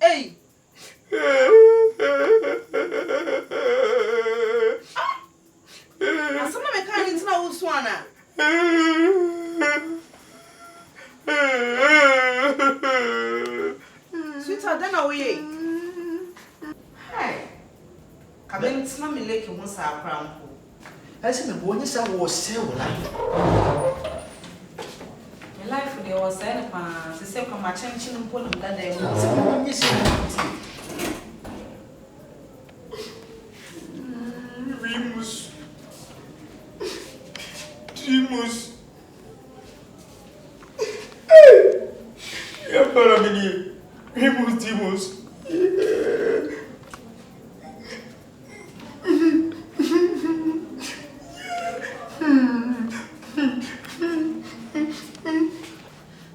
Hey. Asana me kan ni tina wo so ana. Sweetheart, then away. Hey. Kaben tina me leke ho sa akra nko. Ese me bo ni sa wo se wo life. Me life dey was say pa, se kwa ma chenchin mpo no dada e mo. Se mo ni se Timus. Ya para mini. Timus.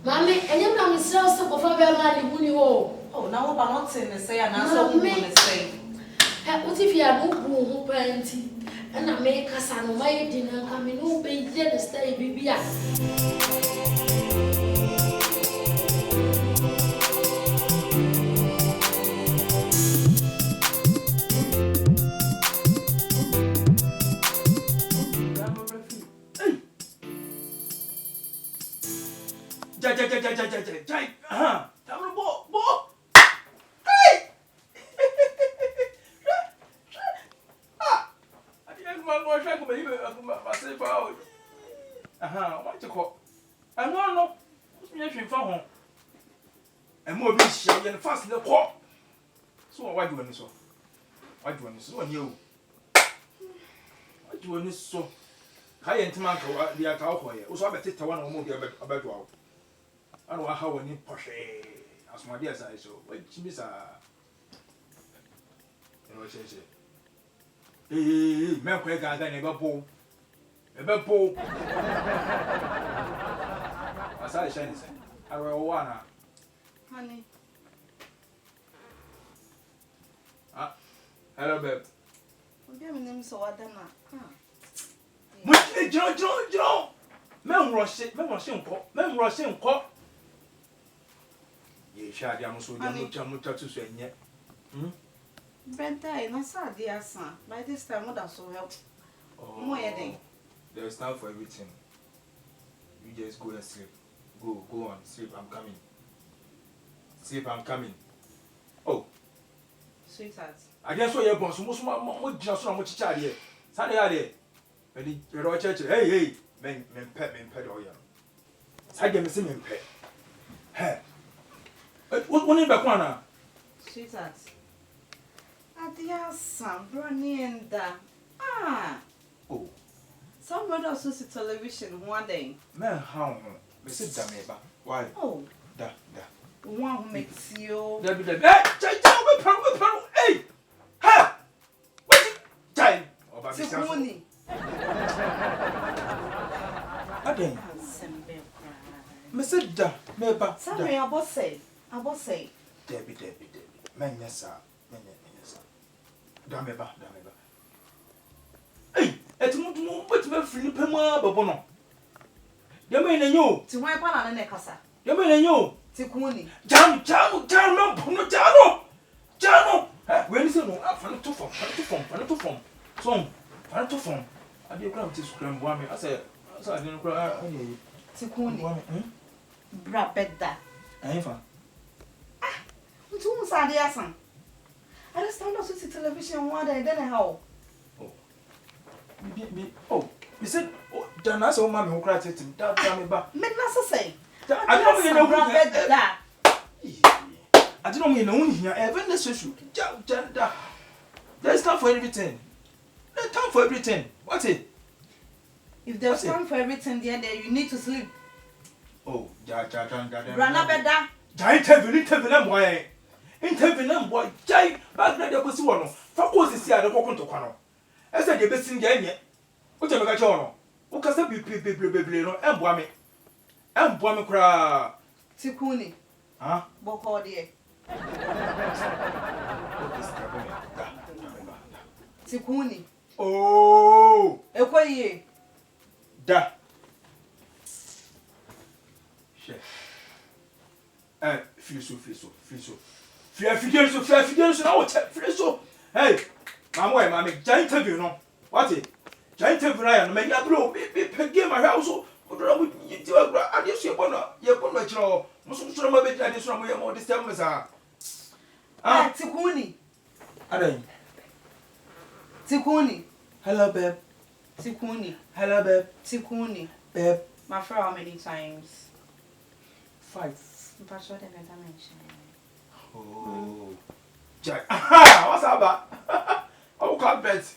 Mami, enye na misra so ko fa be ma li buni ho. Oh, na wo ba not say say na so wo ne say. Uti fi adu bu ho panti. Na me kasa no mai di na ka me no be je de stay bibia. Jai. Tamro bo. Hey. Adi en ma no hwa ko be ba se fa o. Wa che ko. Anu no. Me hwemfa ho. Emo obi hia ye fast le ko. So wa ju ani so. Wa ni o. Wa ju ani so. Ka ye ntima ka dia ka ho ye. Wo so abetete wa na mo bi abedo awo. Ano aha woni pohwe asomade asa so wachimisa eno cheche me kwa ga ne bebo asa shine se awe wana Honey. Hello babe. Obi am nim so wadana. Mo jiro me nroshe nko ye shade amuso dia mucha tusu enye Brenda, na sa dia san. By this time what so help. Mo ye den. There's time for everything. You just go and sleep. Go on, sleep, I'm coming. Sleep, I'm coming. Oh, Sweetheart. I guess what you're born, so most mo just so much child here. Sunday are there. When the church, hey, men pet or young. I get me see men pet. Hey. What in Bakwana? Sweetheart. Adia san brony and Oh. Somebody also see television one day. Man, how? Mr. Dameba. Why? Oh. Da. One who makes you. Hey, hey! Ha! What? Time. Tikuni. Aden. Mr. Da, meba. Sorry, I say. Debbie. Man, yes, sir. Dameba. Hey, it's what me flip him up, Bono. You mean a new? To my banana necasa. You mean a new? Tikuni. Jam, Jano. When is it? I'm to form. Song, I did grab this scram one. I said, I didn't cry. Tikuni. Bra bedda. Aifa. Untu sadia san. I just stand up to see television one day then how. Oh, you said, oh, Dana, so mammy who cried at him. Damn ba. Midna say. I don't know bra bedda. I don't know here. Even the social. There's time for everything. There's time for everything. What's it? If there's time for everything there, you need to sleep. Oh, Rana bedda. Intervene boy. Jai, back there was one. Focus is here. The walk to Quano. I said, the best in Ganya. What you got on? What can be and Boame? And Boame cry. Tikuni. Huh? Boko dear. Tikuni. Oh, Ekoye. da. Chef. Feel so. Now feel so. Hey, mammy, giant interview, no. What it? Giant interview, I am. Maybe I blow. Be game my house. You do a just your bonnet. Your bonnet, you know. Most of my bed, I just want more disturbance. Tikuni. Are Tikuni. hello, babe. Tikuni. Hello, babe. Tikuni. Babe. My friend, how many times? 5. I'm sure they never mention. Oh. Jack. Aha! What's up? Oh, can't bet.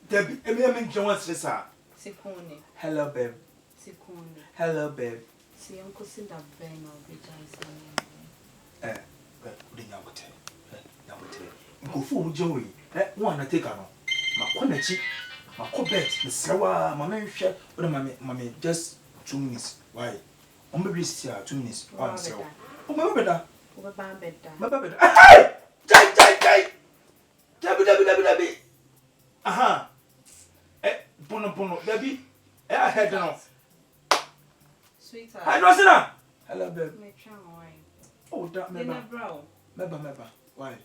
Debbie, I mean, Jones, sir. Tikuni. Hello, babe. Tikuni. Hello, babe. See, Uncle Cinda Ben or Vijan's. Go for Joey. One I take on. My corner cheek. My cobet, the Sawa, my man, share, or mammy, just 2 minutes. Why? On the wrist here, 2 minutes. Oh, my better. My better. Jai. Debbie. Aha. Bono, Debbie. I had enough. Sweetheart. I know, hello, babe. Oh, that Meba. Meba. Why?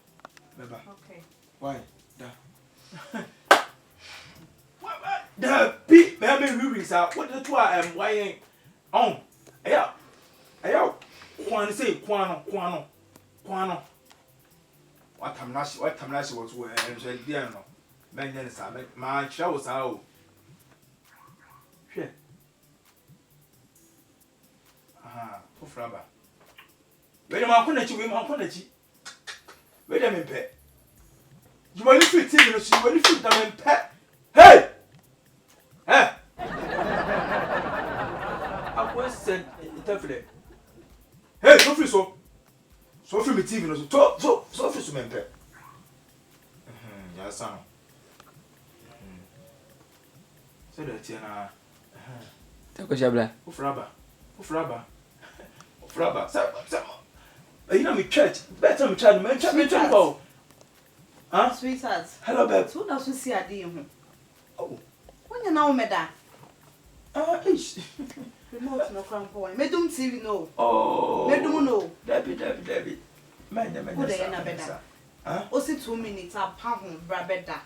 Meba. Okay. Why? Da. The big baby rubies are what the 2 why on. Ayo. Kwan say Kwano. What time last was where and said, dear no. Man, my showers out. Sure. For Fraba. Wait a minute, wait a minute. You want to fit in, you want to fit them in pet. Hey! I was said it. Hey, so for me, TV, so for some pet. Yes, son. So that you know. Tako Shabla. Fraba. You know me church. Better me child, man. Church. Huh? Sweetheart. Hello, babe. So now we see a day. Oh. When you know me da. Ish. Remote no crown point. Me dum TV no. Oh. Me dum no. Debbie. Man. Who dey na beda? Huh? O si 2 minutes a pa ho bra beda.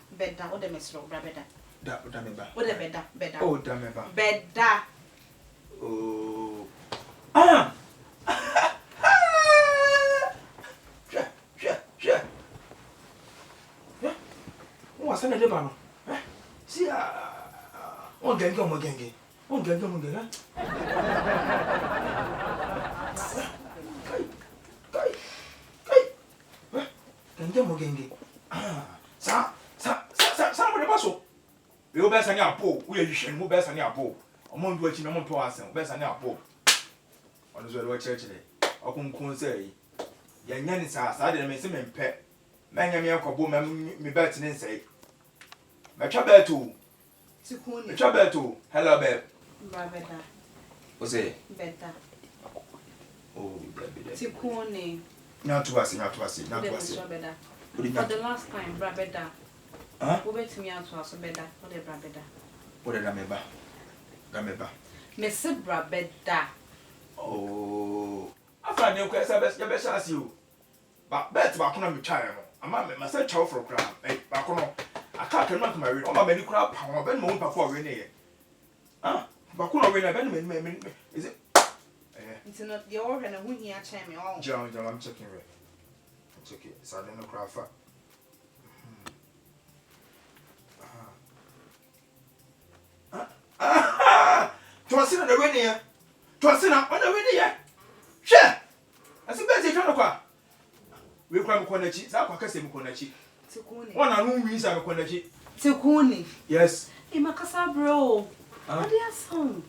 O de mesro bra beda. Da me ba. O de beda. Oh, da me ba. Beda. Oh. Sure. What's the name of it? See, one gang. Gang. Somebody muscle. You best on your pool. We are shame, who best on your pool. Among which no one to us and best on your pool. On the way church day. I couldn't say. Young Yannis ass, I didn't miss him in pet. Man, me uncle boom, me bet and say. My trouble too. Tikuni. My trouble too. Hello, babe. Bra beda. What's it? Beda. Oh, baby. Tikuni. Not to us. Beda. For the last time, bra beda. Huh? Who bet me out to us beda? What the bra beda? What did I remember? Me se bra beda. Oh. I find you quite your best as you. But bet back on me child. I'm a myself child for a crown. Back on. I can't remember my real. I'm a crap. I've been more before we need. Huh? Back on when I've been. Is it? It's not your and a win here, champion. John, I'm checking it. It's okay. So I don't know craft. Twasin on the way near. Twasin on the way near. Share. I see better trying to quack. We cram Konachi, Zapakasim Konachi. One of whom we are Konachi. Tikuni. Yes. Makasa bro. Adia song.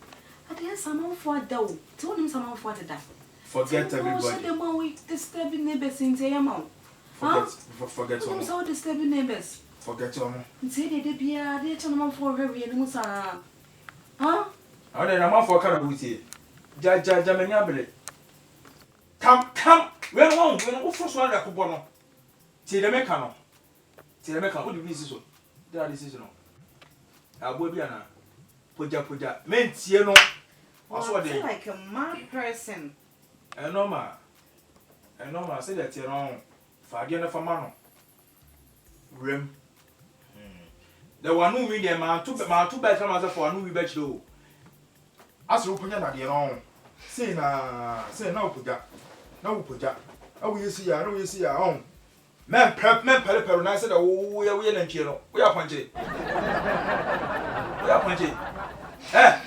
Adia someone for dough. Told him someone for the da. Forget everybody. The more we disturbing neighbors in the amount. Forget all. So disturbing neighbors. Forget all. Say they be a dear channel for very and Musa. Huh? I don't know for Karabuti. Jamaniabele. Come. We're on first one that could bono. See the mecano. What do you mean? That is seasonal. I will be an Puja. Men, Also, they like a mad person. Normal. Say that you're wrong. Fagiana for mano. Rim. There were no media man, two bad from for a new batch though. As you put your idea on. Say now, put that. No, put that. Oh, you see, I know you see our own. Man, Pelipper, and I said, oh, we are willing to we are punchy. We are punchy. Eh?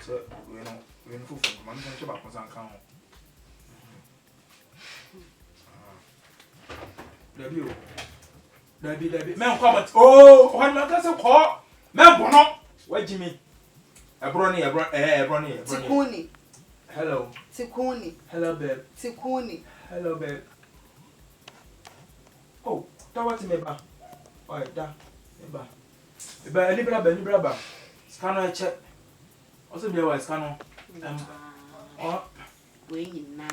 So, we're in full from one country about Mazan Count. Debbie, man, comment. Oh, one man doesn't call. Man, Bono. Why, Jimmy? A brony. Tikuni. Hello. Tikuni. Hello, babe. Tikuni. Hello, babe. Oh, that was me, ba. Oh, that. Ba. Ba, any brother. Scanner check. Also, be a scanner. Oh, Wait, na.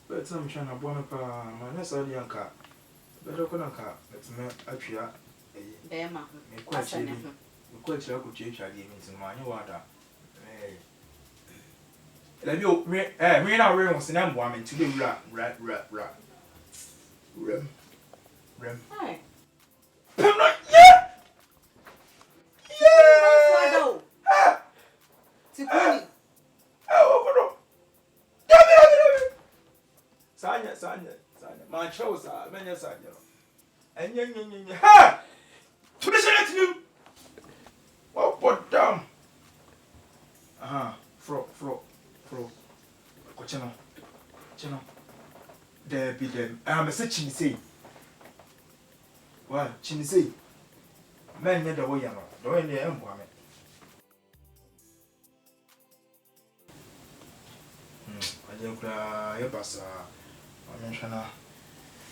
But some trying to bomb my next audience car. Better couldn't car. Let's make a tria. Bema. Quite sure I could change again in my new water. Let you, we now rooms in M woman to be rap. Rem. Hi. Yeah! Tikuni. Oh, Sanya. My shows are many Sanya. And yen. Ha! To the Senate, oh, what damn? Fro. Channel. There be them. I'm a searching say. Well, Chinisei. Men near the way, the way near M. I don't cry, Bassa. I mention a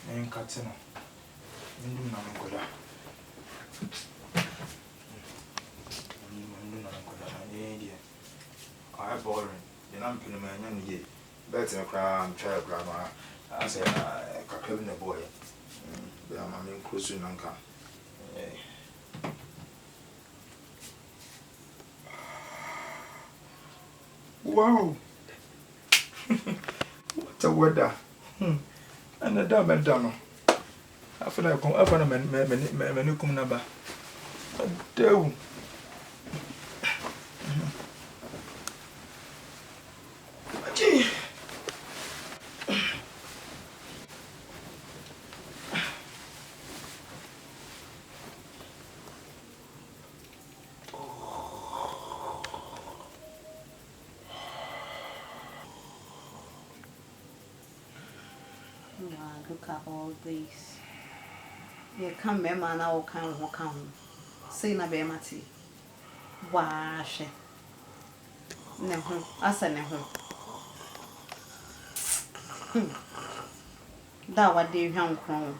name Catino. Nunamagoda. I boring. The Nampin man, ye. Better cram, child grandma. I say, I can the boy. I'm in close to Nanka. Wow! What a weather! And the dumb and dumb. I feel like I'm up on a menu come number. Do. Gee! Look at all these. You come, Mamma, and I will come. Say, na be mati. Wash it. Never, I said never. That what they young crown.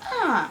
Ah.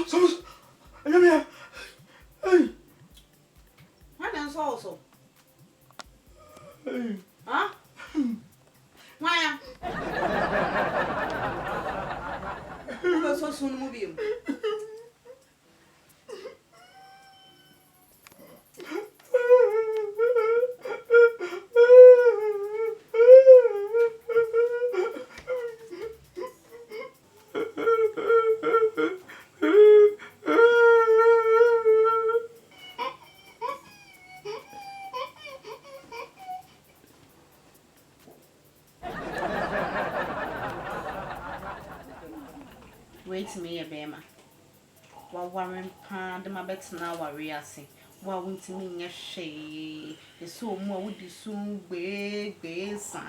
Someone, I am here. Hey, I dance also. Hey, Huh? Why? I'm so soon mobile. Wait me a bema. While Warren Pond, my bets now are reassing. Wa wuntimi nya hwe. Eso mu a wudi sum gbe sa.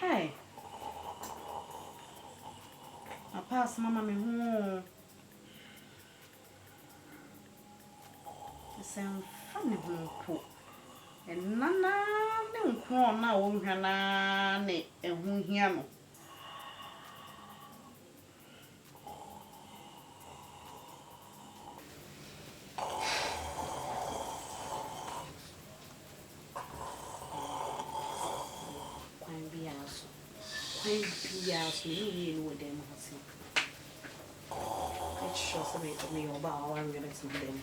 Hey. Pass mama me ho. Sem fami ho. Nana ne nko na wo hwana ne ehu hia no. Yes, you know them has. It's sure somebody told me about I'm gonna see them.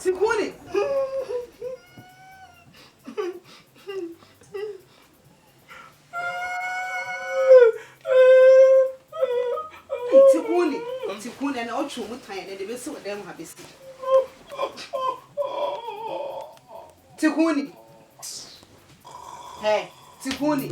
Tikuni. Tikuni and all true time and they will see what them have seen. Tikuni. Hey, Tikuni.